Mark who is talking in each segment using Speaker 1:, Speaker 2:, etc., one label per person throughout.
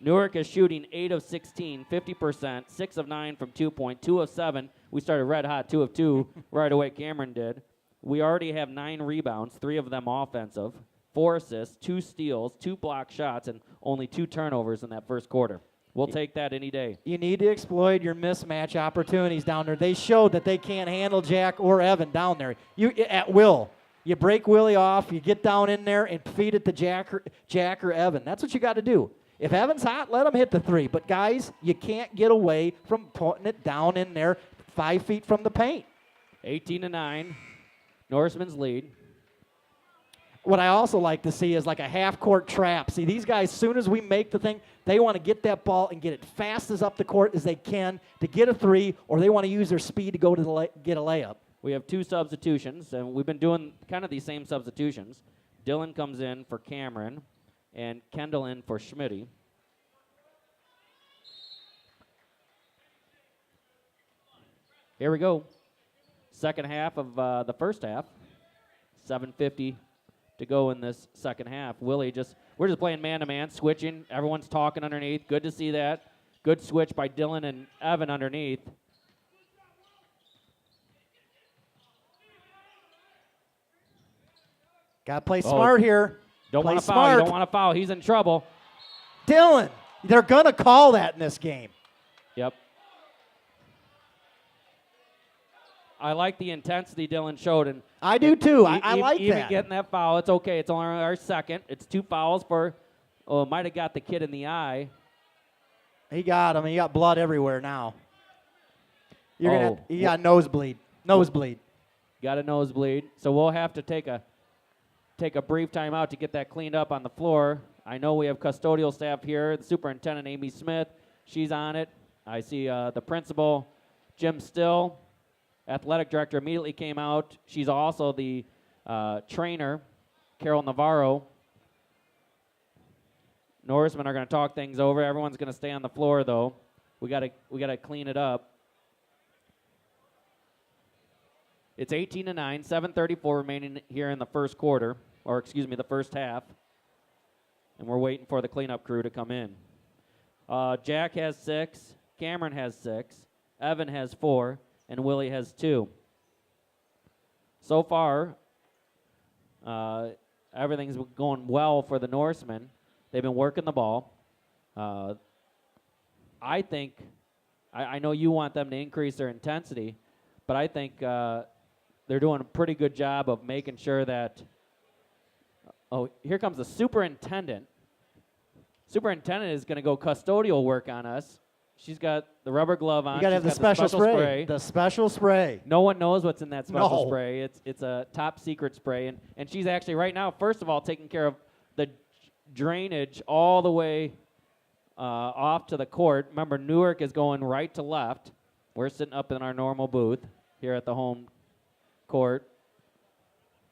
Speaker 1: Newark is shooting 8 of 16, 50%, 6 of 9 from 2-point, 2 of 7. We started red hot, 2 of 2 right away. Cameron did. We already have 9 rebounds, 3 of them offensive, 4 assists, 2 steals, 2 block shots, and only 2 turnovers in that first quarter. We'll take that any day.
Speaker 2: You need to exploit your mismatch opportunities down there. They showed that they can't handle Jack or Evan down there. You at will. You break Willie off, you get down in there and feed it to Jack or Evan. That's what you got to do. If Evan's hot, let him hit the three. But, guys, you can't get away from putting it down in there 5 feet from the paint.
Speaker 1: 18-9, Norseman's lead.
Speaker 2: What I also like to see is like a half-court trap. See, these guys, as soon as we make the thing, they want to get that ball and get it fast as up the court as they can to get a three, or they want to use their speed to go to get a layup.
Speaker 1: We have 2 substitutions, and we've been doing kind of these same substitutions. Dylan comes in for Cameron, and Kendall in for Schmitty. Here we go. Second half of the first half. 7:50 to go in this second half. We're just playing man-to-man, switching. Everyone's talking underneath. Good to see that. Good switch by Dylan and Evan underneath.
Speaker 2: Got to play smart here.
Speaker 1: Don't want to foul. You don't want to foul. He's in trouble.
Speaker 2: Dylan, they're going to call that in this game.
Speaker 1: Yep. I like the intensity Dylan showed. And
Speaker 2: I do too. I like
Speaker 1: even
Speaker 2: that.
Speaker 1: Getting that foul, it's okay. It's only our second. It's 2 fouls for, might have got the kid in the eye.
Speaker 2: He got him. He got blood everywhere now. He got nosebleed.
Speaker 1: Got a nosebleed. So we'll have to take a brief timeout to get that cleaned up on the floor. I know we have custodial staff here. The superintendent, Amy Smith, she's on it. I see the principal, Jim Still. Athletic director immediately came out. She's also the trainer, Carol Navarro. Norsemen are going to talk things over. Everyone's going to stay on the floor, though. We got to clean it up. It's 18-9, 7:34 remaining here in the first quarter, or excuse me, the first half. And we're waiting for the cleanup crew to come in. Jack has 6, Cameron has 6, Evan has 4, and Willie has 2. So far, everything's going well for the Norsemen. They've been working the ball. I think, I know you want them to increase their intensity, but I think they're doing a pretty good job of making sure that, here comes the superintendent. Superintendent is going to go custodial work on us. She's got the rubber glove on.
Speaker 2: You got to have the special spray. The special spray.
Speaker 1: No one knows what's in that special spray. It's a top secret spray. And she's actually right now, first of all, taking care of the drainage all the way off to the court. Remember, Newark is going right to left. We're sitting up in our normal booth here at the home court.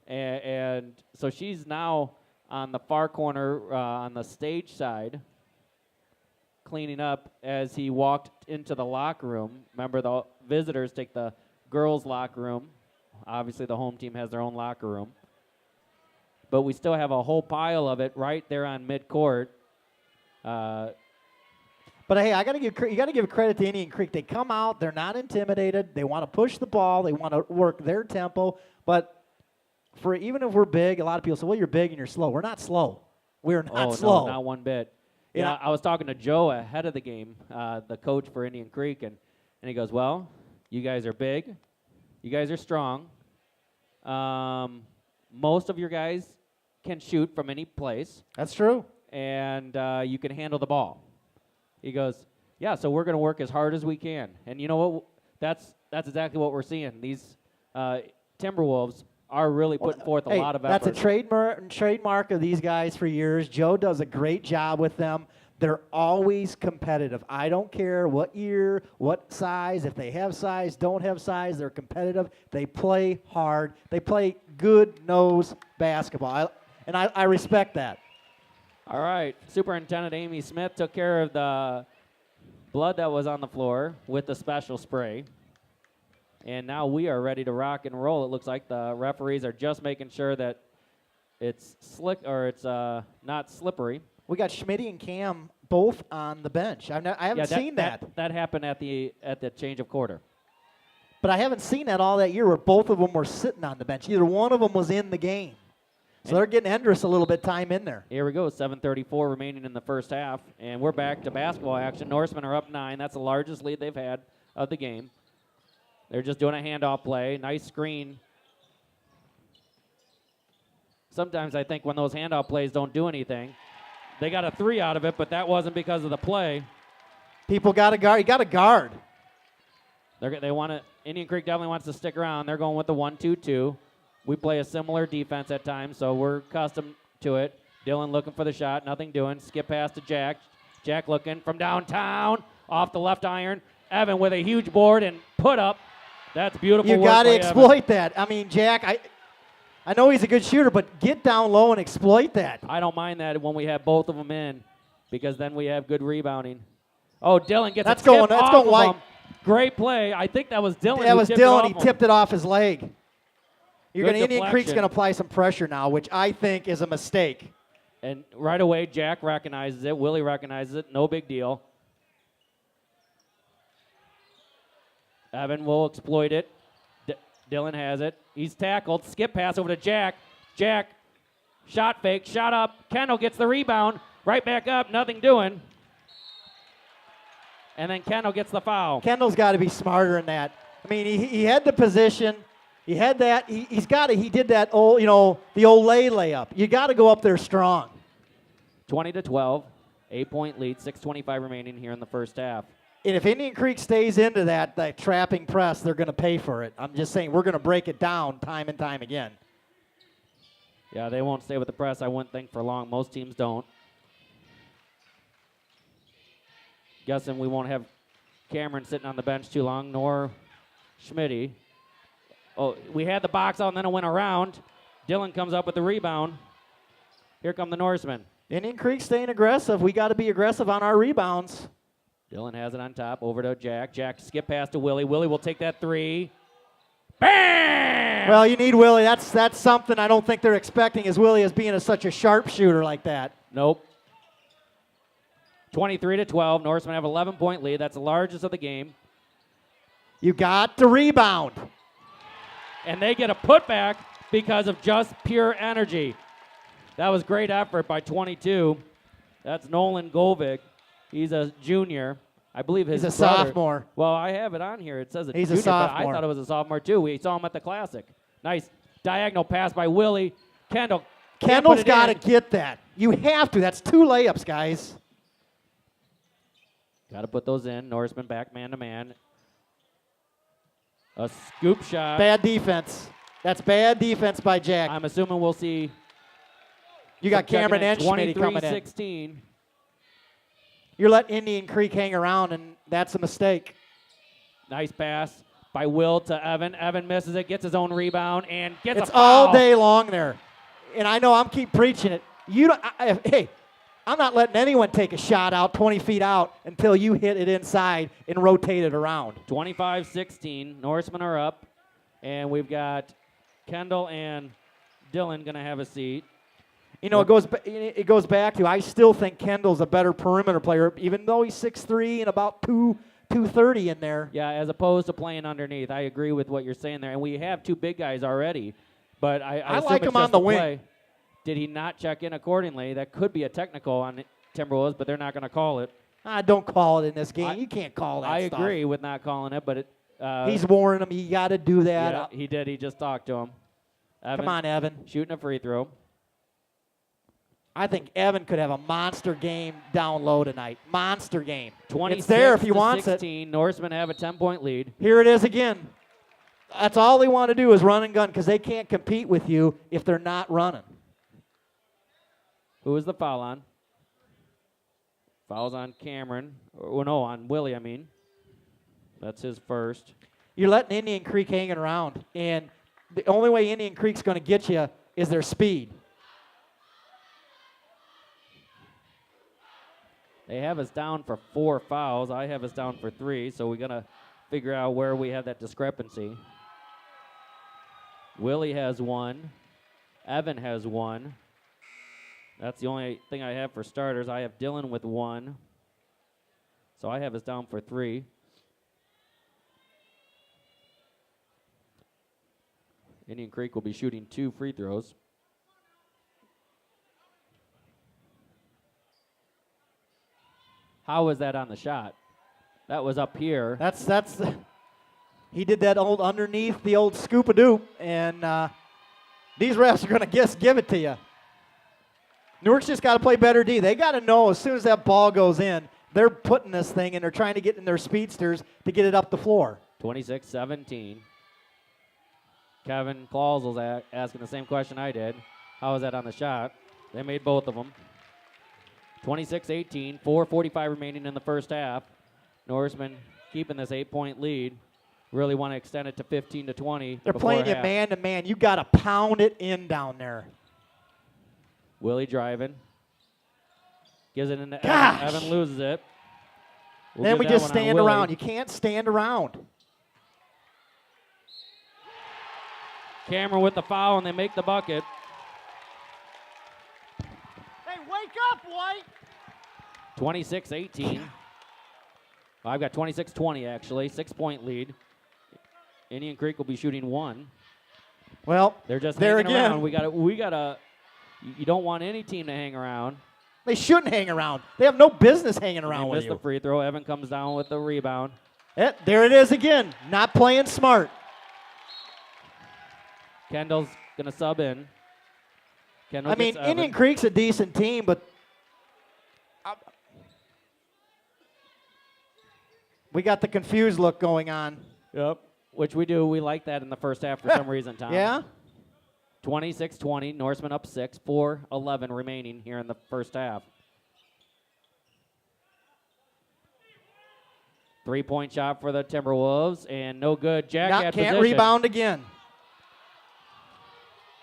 Speaker 1: And so she's now on the far corner on the stage side, cleaning up as he walked into the locker room. Remember, the visitors take the girls' locker room. Obviously, the home team has their own locker room. But we still have a whole pile of it right there on midcourt.
Speaker 2: But hey, you got to give credit to Indian Creek. They come out, they're not intimidated. They want to push the ball. They want to work their tempo. But even if we're big, a lot of people say, "Well, you're big and you're slow." We're not slow. We're not slow.
Speaker 1: No, not one bit. Yeah, I was talking to Joe ahead of the game, the coach for Indian Creek, and he goes, "Well, you guys are big, you guys are strong. Most of your guys can shoot from any place.
Speaker 2: That's true.
Speaker 1: And you can handle the ball." He goes, "Yeah, so we're going to work as hard as we can." And you know what? That's exactly what we're seeing. These Timberwolves are really putting forth a lot of effort.
Speaker 2: That's a trademark of these guys for years. Joe does a great job with them. They're always competitive. I don't care what year, what size. If they have size, don't have size, they're competitive. They play hard. They play good nose basketball. I respect that.
Speaker 1: All right. Superintendent Amy Smith took care of the blood that was on the floor with the special spray. And now we are ready to rock and roll. It looks like the referees are just making sure that it's slick or it's not slippery.
Speaker 2: We got Schmitty and Cam both on the bench. I haven't seen that.
Speaker 1: That happened at the change of quarter.
Speaker 2: But I haven't seen that all that year where both of them were sitting on the bench. Either one of them was in the game. So they're getting Endress a little bit time in there.
Speaker 1: Here we go, 7:34 remaining in the first half, and we're back to basketball action. Norsemen are up 9. That's the largest lead they've had of the game. They're just doing a handoff play. Nice screen. Sometimes I think when those handoff plays don't do anything, they got a 3 out of it, but that wasn't because of the play.
Speaker 2: People got to guard. You got to guard.
Speaker 1: They want to. Indian Creek definitely wants to stick around. They're going with the 1-2-2. We play a similar defense at times, so we're accustomed to it. Dylan looking for the shot, nothing doing. Skip pass to Jack. Jack looking from downtown, off the left iron. Evan with a huge board and put up. That's beautiful.
Speaker 2: You got to exploit that. I mean, Jack, I know he's a good shooter, but get down low and exploit that.
Speaker 1: I don't mind that when we have both of them in, because then we have good rebounding. Oh, Dylan gets
Speaker 2: that's
Speaker 1: a skip
Speaker 2: going. That's
Speaker 1: off
Speaker 2: going
Speaker 1: of
Speaker 2: white.
Speaker 1: him. Great play. I think that was Dylan.
Speaker 2: That was Dylan. He tipped
Speaker 1: it
Speaker 2: it off his leg. Indian Creek's
Speaker 1: deflection.
Speaker 2: going to apply some pressure now, which I think is a mistake.
Speaker 1: And right away, Jack recognizes it. Willie recognizes it. No big deal. Evan will exploit it. Dylan has it. He's tackled. Skip pass over to Jack. Jack, shot fake, shot up. Kendall gets the rebound. Right back up, nothing doing. And then Kendall gets the foul.
Speaker 2: Kendall's got to be smarter in that. I mean, he had the position. He had that. He's got it. He did that old, the old layup. You got to go up there strong.
Speaker 1: 20-12, 8-point lead, 6:25 remaining here in the first half.
Speaker 2: And if Indian Creek stays into that trapping press, they're going to pay for it. I'm just saying we're going to break it down time and time again.
Speaker 1: Yeah, they won't stay with the press, I wouldn't think, for long. Most teams don't. Guessing we won't have Cameron sitting on the bench too long, nor Schmitty. Oh, we had the box out, and then it went around. Dylan comes up with the rebound. Here come the Norsemen.
Speaker 2: Indian Creek staying aggressive. We got to be aggressive on our rebounds.
Speaker 1: Dylan has it on top, over to Jack. Jack skip pass to Willie. Willie will take that 3. Bam!
Speaker 2: Well, you need Willie. That's something I don't think they're expecting is Willie as being such a sharp shooter like that.
Speaker 1: Nope. 23-12. Norsemen have 11-point lead. That's the largest of the game.
Speaker 2: You got to rebound.
Speaker 1: And they get a putback because of just pure energy. That was great effort by 22. That's Nolan Govig. He's a junior. I believe his
Speaker 2: He's a
Speaker 1: brother,
Speaker 2: sophomore.
Speaker 1: Well, I have it on here. It says
Speaker 2: He's
Speaker 1: junior,
Speaker 2: a sophomore.
Speaker 1: but I thought it was a sophomore too. We saw him at the Classic. Nice diagonal pass by Willie.
Speaker 2: Kendall's got to get that. You have to. That's 2 layups, guys.
Speaker 1: Got to put those in. Norseman back man-to-man. A scoop shot.
Speaker 2: Bad defense. That's bad defense by Jack.
Speaker 1: I'm assuming we'll see.
Speaker 2: You got Cameron and Schmitty coming in.
Speaker 1: 23-16.
Speaker 2: You're letting Indian Creek hang around, and that's a mistake.
Speaker 1: Nice pass by Will to Evan. Evan misses it, gets his own rebound, and gets
Speaker 2: It's
Speaker 1: a foul.
Speaker 2: all day long there. And I know I'm keep preaching it. Hey, I'm not letting anyone take a shot out 20 feet out until you hit it inside and rotate it around.
Speaker 1: 25-16. Norsemen are up, and we've got Kendall and Dylan going to have a seat.
Speaker 2: It goes back to I still think Kendall's a better perimeter player, even though he's 6'3" and about 230 in there.
Speaker 1: Yeah, as opposed to playing underneath. I agree with what you're saying there, and we have 2 big guys already. But I assume
Speaker 2: like
Speaker 1: it's
Speaker 2: him on
Speaker 1: just
Speaker 2: the
Speaker 1: a
Speaker 2: wing.
Speaker 1: play. Did he not check in accordingly? That could be a technical on Timberwolves, but they're not going to call it.
Speaker 2: Don't call it in this game. You can't call that
Speaker 1: I
Speaker 2: stuff.
Speaker 1: agree with not calling it, but
Speaker 2: he's warning him. You got to do that.
Speaker 1: Yeah, he did. He just talked to him. Evan,
Speaker 2: Come on, Evan.
Speaker 1: shooting a free throw.
Speaker 2: I think Evan could have a monster game down low tonight. Monster game.
Speaker 1: 26
Speaker 2: It's there if he
Speaker 1: to
Speaker 2: wants
Speaker 1: 16. Norsemen have a 10-point lead.
Speaker 2: Here it is again. That's all they want to do is run and gun because they can't compete with you if they're not running.
Speaker 1: Who is the foul on? Foul's on Cameron. No, on Willie, I mean. That's his first.
Speaker 2: You're letting Indian Creek hanging around, and the only way Indian Creek's going to get you is their speed.
Speaker 1: They have us down for 4 fouls. I have us down for 3, so we're going to figure out where we have that discrepancy. Willie has 1. Evan has 1. That's the only thing I have for starters. I have Dylan with 1. So I have us down for 3. Indian Creek will be shooting 2 free throws. How was that on the shot? That was up here.
Speaker 2: That's he did that old underneath the old scoop-a-doop, and these refs are going to just give it to you. Newark's just got to play better D. They got to know as soon as that ball goes in, they're putting this thing and they're trying to get in their speedsters to get it up the floor.
Speaker 1: 26-17. Kevin Clausels asking the same question I did. How was that on the shot? They made both of them. 26-18, 4:45 remaining in the first half. Norseman keeping this 8-point lead. Really want to extend it to 15-20.
Speaker 2: They're playing it man-to-man. You got to pound it in down there.
Speaker 1: Willie driving. Gives it into
Speaker 2: Gosh.
Speaker 1: Evan. Evan loses it. We'll
Speaker 2: Then
Speaker 1: give
Speaker 2: we
Speaker 1: that
Speaker 2: just
Speaker 1: one on
Speaker 2: stand
Speaker 1: Willie.
Speaker 2: around. You can't stand around.
Speaker 1: Cameron with the foul, and they make the bucket.
Speaker 2: Hey, wake up, White!
Speaker 1: 26-18. I've got 26-20, actually. 6-point lead. Indian Creek will be shooting 1.
Speaker 2: Well,
Speaker 1: They're just
Speaker 2: there
Speaker 1: hanging
Speaker 2: again.
Speaker 1: around. We gotta. You don't want any team to hang around.
Speaker 2: They shouldn't hang around. They have no business hanging
Speaker 1: They
Speaker 2: around with
Speaker 1: missed the
Speaker 2: you.
Speaker 1: free throw. Evan comes down with the rebound.
Speaker 2: There it is again. Not playing smart.
Speaker 1: Kendall's gonna sub in. Kendall
Speaker 2: I mean,
Speaker 1: gets Evan.
Speaker 2: Indian Creek's a decent team, but we got the confused look going on.
Speaker 1: Yep. Which we do. We like that in the first half for some reason, Tom.
Speaker 2: Yeah?
Speaker 1: 26-20. Norseman up 6. 4:11 remaining here in the first half. 3-point shot for the Timberwolves, and no good. Jack had
Speaker 2: Can't
Speaker 1: position.
Speaker 2: rebound again.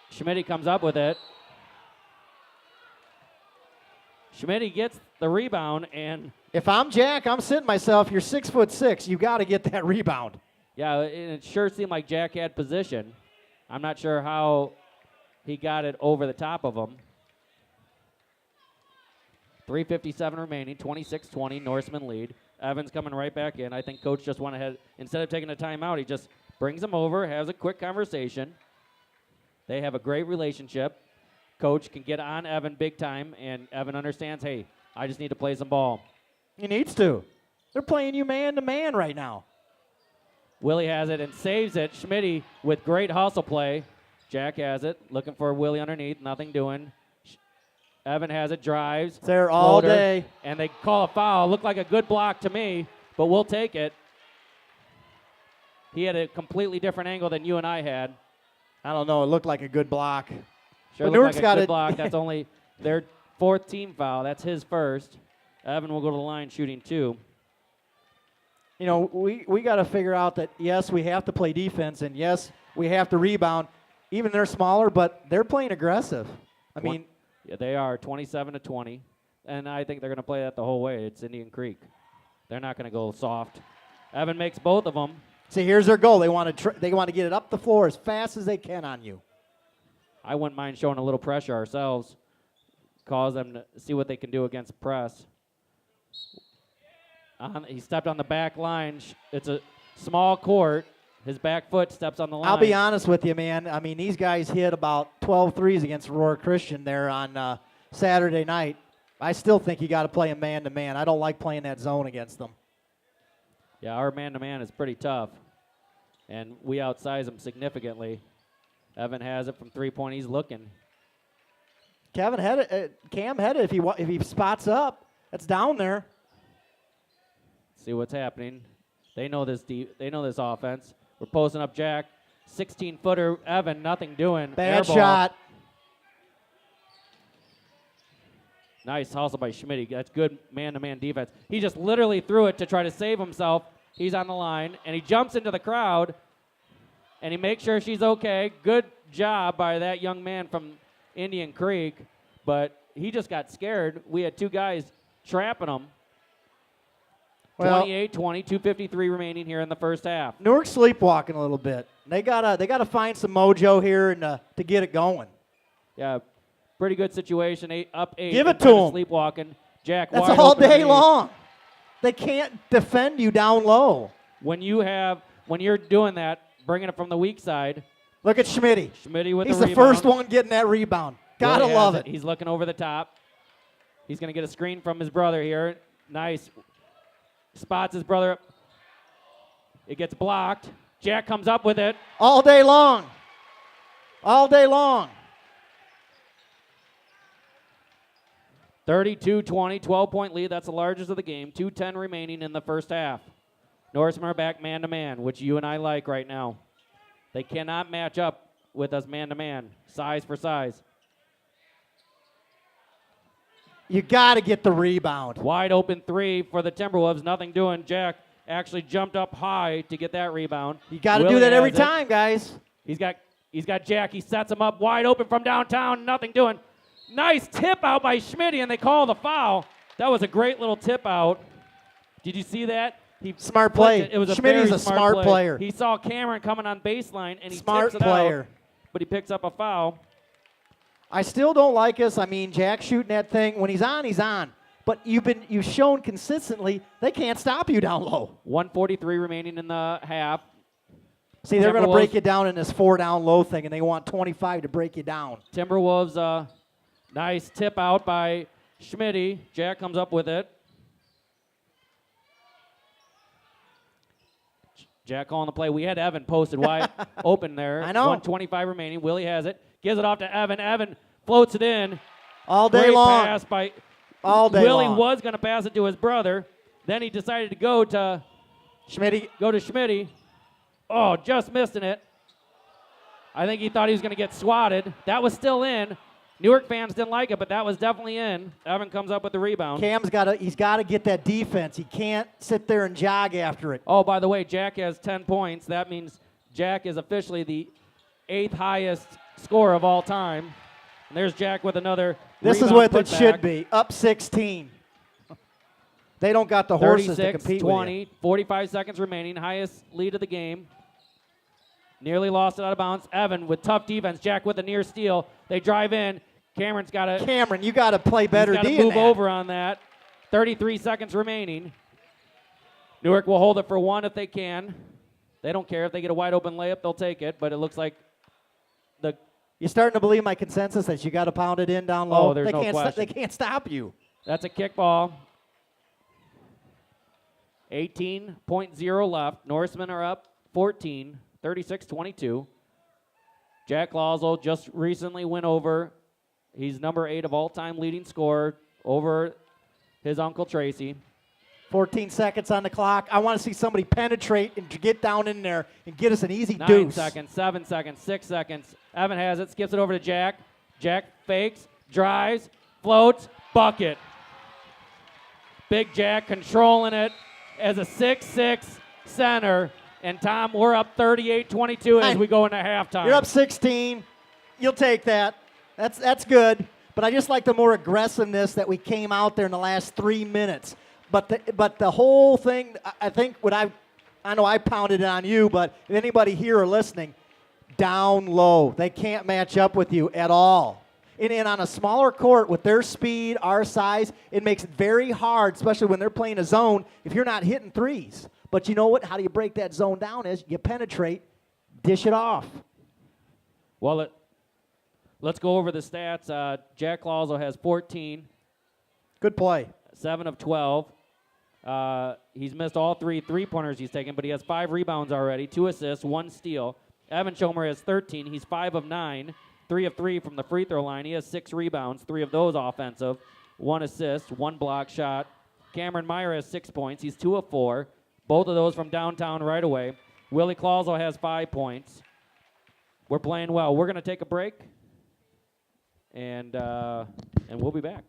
Speaker 1: Schmidt comes up with it. Schmidt gets the rebound, and
Speaker 2: If I'm Jack, I'm sitting myself. You're 6'6". You got to get that rebound.
Speaker 1: yeah, it sure seemed like Jack had position. I'm not sure how he got it over the top of him. 3:57 remaining, 26-20, Norseman lead. Evans coming right back in. I think Coach just went ahead. Instead of taking a timeout, he just brings him over, has a quick conversation. They have a great relationship. Coach can get on Evan big time, and Evan understands, hey, I just need to play some ball.
Speaker 2: He needs to. They're playing you man-to-man right now.
Speaker 1: Willie has it and saves it. Schmidt with great hustle play. Jack has it, looking for Willie underneath, nothing doing. Evan has it, drives.
Speaker 2: It's there all
Speaker 1: floater,
Speaker 2: day.
Speaker 1: And they call a foul. Looked like a good block to me, but we'll take it. He had a completely different angle than you and I had.
Speaker 2: I don't know. It looked like a good block.
Speaker 1: Sure
Speaker 2: But
Speaker 1: looked
Speaker 2: Newark's
Speaker 1: like a
Speaker 2: got
Speaker 1: good
Speaker 2: it.
Speaker 1: block. That's only their 4th team foul. That's his first. Evan will go to the line shooting 2.
Speaker 2: You know, we got to figure out that, yes, we have to play defense, and yes, we have to rebound. Even they're smaller, but they're playing aggressive. I mean,
Speaker 1: Yeah, they are 27-20, and I think they're going to play that the whole way. It's Indian Creek. They're not going to go soft. Evan makes both of them.
Speaker 2: see, here's their goal. They want to get it up the floor as fast as they can on you.
Speaker 1: I wouldn't mind showing a little pressure ourselves, cause them to see what they can do against press. He stepped on the back line. It's a small court. His back foot steps on the line.
Speaker 2: I'll be honest with you, man. I mean, these guys hit about 12 threes against Aurora Christian there on Saturday night. I still think you got to play them man-to-man. I don't like playing that zone against them.
Speaker 1: Yeah, our man-to-man is pretty tough, and we outsize them significantly. Evan has it from three-point. He's looking.
Speaker 2: Cam had it if he spots up. That's down there.
Speaker 1: See what's happening. They know this They know this offense. We're posting up Jack. 16-footer. Evan, nothing doing.
Speaker 2: Bad
Speaker 1: Air ball.
Speaker 2: shot.
Speaker 1: Nice hustle by Schmidt. That's good man-to-man defense. He just literally threw it to try to save himself. He's on the line, and he jumps into the crowd, and he makes sure she's okay. Good job by that young man from Indian Creek, but he just got scared. We had 2 guys trapping him.
Speaker 2: Well,
Speaker 1: 28-20, 2:53 remaining here in the first half.
Speaker 2: Newark's sleepwalking a little bit. They gotta find some mojo here and to get it going.
Speaker 1: Yeah, Pretty good situation. Up 8.
Speaker 2: Give it
Speaker 1: and kinda
Speaker 2: to 'em.
Speaker 1: Sleepwalking. Jack
Speaker 2: That's
Speaker 1: wide
Speaker 2: all
Speaker 1: open
Speaker 2: day
Speaker 1: underneath.
Speaker 2: long. They can't defend you down low.
Speaker 1: When you're doing that, bringing it from the weak side,
Speaker 2: Look at Schmitty.
Speaker 1: Schmitty with
Speaker 2: He's
Speaker 1: the
Speaker 2: the
Speaker 1: rebound.
Speaker 2: first one getting that rebound. Gotta
Speaker 1: Willie has
Speaker 2: love it.
Speaker 1: He's looking over the top. He's going to get a screen from his brother here. Nice. Spots his brother. It gets blocked. Jack comes up with it.
Speaker 2: All day long. All day long.
Speaker 1: 32-20, 12-point lead. That's the largest of the game. 2:10 remaining in the first half. Norsemen are back man-to-man, which you and I like right now. They cannot match up with us man-to-man, size for size.
Speaker 2: You got to get the rebound.
Speaker 1: Wide open three for the Timberwolves. Nothing doing. Jack actually jumped up high to get that rebound.
Speaker 2: You got to do
Speaker 1: Willie
Speaker 2: that every
Speaker 1: has it.
Speaker 2: time, guys.
Speaker 1: He's got Jack. He sets him up wide open from downtown. Nothing doing. Nice tip out by Schmitty, and they call the foul. That was a great little tip out. Did you see that? He
Speaker 2: Smart
Speaker 1: flipped
Speaker 2: play.
Speaker 1: It was a
Speaker 2: Schmitty's
Speaker 1: very
Speaker 2: a smart
Speaker 1: play.
Speaker 2: player.
Speaker 1: He saw Cameron coming on baseline, and he
Speaker 2: Smart
Speaker 1: tips it
Speaker 2: player.
Speaker 1: out, but he picks up a foul.
Speaker 2: I still don't like us. I mean, Jack shooting that thing. When he's on, he's on. But you've shown consistently they can't stop you down low.
Speaker 1: 1:43 remaining in the half.
Speaker 2: See, they're going to
Speaker 1: Timberwolves-
Speaker 2: break you down in this 4 down low thing, and they want 25 to break you down.
Speaker 1: Timberwolves, nice tip out by Schmitty. Jack comes up with it. Jack calling the play. We had Evan posted wide open there.
Speaker 2: I know.
Speaker 1: 1:25 remaining. Willie has it. Gives it off to Evan. Evan floats it in.
Speaker 2: All day
Speaker 1: Great
Speaker 2: long.
Speaker 1: pass by
Speaker 2: All day
Speaker 1: Willie
Speaker 2: long.
Speaker 1: was going to pass it to his brother. Then he decided to go to
Speaker 2: Schmitty.
Speaker 1: Schmitty. Oh, just missing it. I think he thought he was going to get swatted. That was still in. Newark fans didn't like it, but that was definitely in. Evan comes up with the rebound.
Speaker 2: He's got to get that defense. He can't sit there and jog after it.
Speaker 1: Oh, by the way, Jack has 10 points. That means Jack is officially the 8th highest scorer of all time. And there's Jack with another
Speaker 2: This is
Speaker 1: rebound
Speaker 2: what it
Speaker 1: putback.
Speaker 2: should be. Up 16. They don't got the horses to
Speaker 1: 36,
Speaker 2: compete with
Speaker 1: 20, 45 seconds remaining. Highest lead of the game. Nearly lost it out of bounds. Evan with tough defense. Jack with a near steal. They drive in. Cameron's got to
Speaker 2: Cameron, you got to play better
Speaker 1: He's got
Speaker 2: D
Speaker 1: to
Speaker 2: in
Speaker 1: move
Speaker 2: that.
Speaker 1: over on that. 33 seconds remaining. Newark will hold it for one if they can. They don't care. If they get a wide open layup, they'll take it. But it looks like the
Speaker 2: You starting to believe my consensus that you got to pound it in down low?
Speaker 1: Oh, there's no question.
Speaker 2: They can't stop you.
Speaker 1: that's a kickball. 18.0 left. Norsemen are up 14, 36-22. Jack Lawsell just recently went over. He's number 8 of all-time leading scorer over his uncle Tracy.
Speaker 2: 14 seconds on the clock. I want to see somebody penetrate and get down in there and get us an easy
Speaker 1: 9
Speaker 2: deuce.
Speaker 1: seconds, 7 seconds, 6 seconds. Evan has it, skips it over to Jack. Jack fakes, drives, floats, bucket. Big Jack controlling it as a 6'6" center. And Tom, we're up 38-22 as we go into halftime.
Speaker 2: You're up 16. You'll take that. That's good. But I just like the more aggressiveness that we came out there in the last 3 minutes. But the whole thing, I think I know I pounded it on you, but if anybody here are listening, down low. They can't match up with you at all. And on a smaller court with their speed, our size, it makes it very hard, especially when they're playing a zone, if you're not hitting threes. But you know what? How do you break that zone down is you penetrate, dish it off.
Speaker 1: Well, let's go over the stats. Jack Lawsell has 14,
Speaker 2: Good play.
Speaker 1: 7 of 12. He's missed all 3 three-pointers he's taken, but he has 5 rebounds already, 2 assists, 1 steal. Evan Schomer has 13. He's 5 of 9, 3 of 3 from the free throw line. He has 6 rebounds, 3 of those offensive, 1 assist, 1 block shot. Cameron Meyer has 6 points. He's 2 of 4, both of those from downtown right away. Willie Clauso has 5 points. We're playing well. We're going to take a break, and we'll be back.